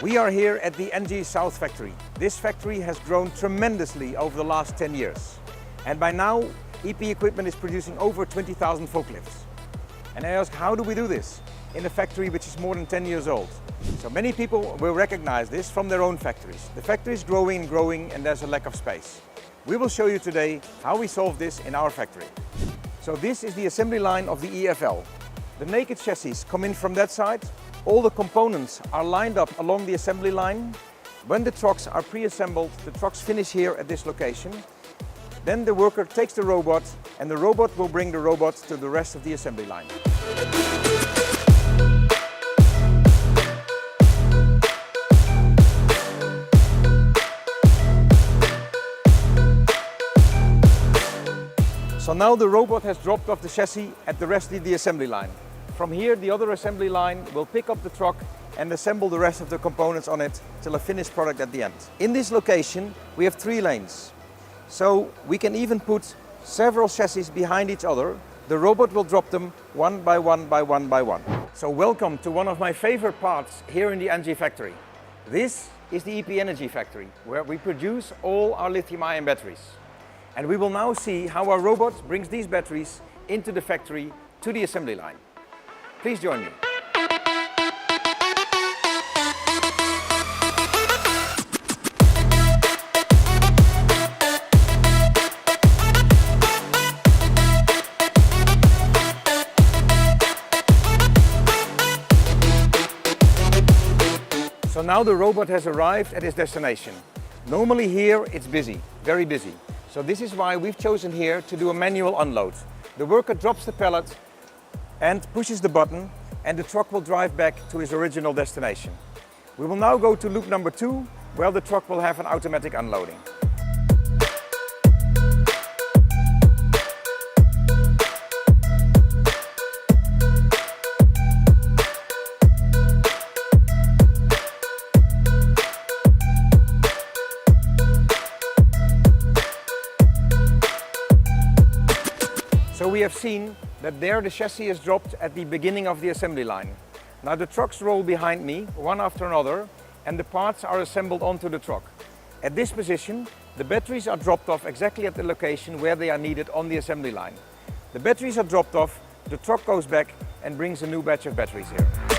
We are here at the Anji South factory. This factory has grown tremendously over the last 10 years. And by now, EP Equipment is producing over 20,000 forklifts. And I ask, how do we do this in a factory which is more than 10 years old? So many people will recognize this from their own factories. The factory is growing and growing and there's a lack of space. We will show you today how we solve this in our factory. So this is the assembly line of the EFL. The naked chassis come in from that side. All the components are lined up along the assembly line. When the trucks are pre-assembled, the trucks finish here at this location. Then the worker takes the robot and the robot will bring the robot to the rest of the assembly line. So now the robot has dropped off the chassis at the rest of the assembly line. From here, the other assembly line will pick up the truck and assemble the rest of the components on it till a finished product at the end. In this location, we have 3 lanes. So we can even put several chassis behind each other. The robot will drop them one by one by one by one. So welcome to one of my favorite parts here in the Anji factory. This is the EP Energy factory, where we produce all our lithium-ion batteries. And we will now see how our robot brings these batteries into the factory to the assembly line. Please join me. So now the robot has arrived at its destination. Normally here it's busy, very busy. So this is why we've chosen here to do a manual unload. The worker drops the pallet and pushes the button and the truck will drive back to its original destination. We will now go to loop number 2, where the truck will have an automatic unloading. So we have seen that there the chassis is dropped at the beginning of the assembly line. Now the trucks roll behind me, one after another, and the parts are assembled onto the truck. At this position, the batteries are dropped off exactly at the location where they are needed on the assembly line. The batteries are dropped off, the truck goes back and brings a new batch of batteries here.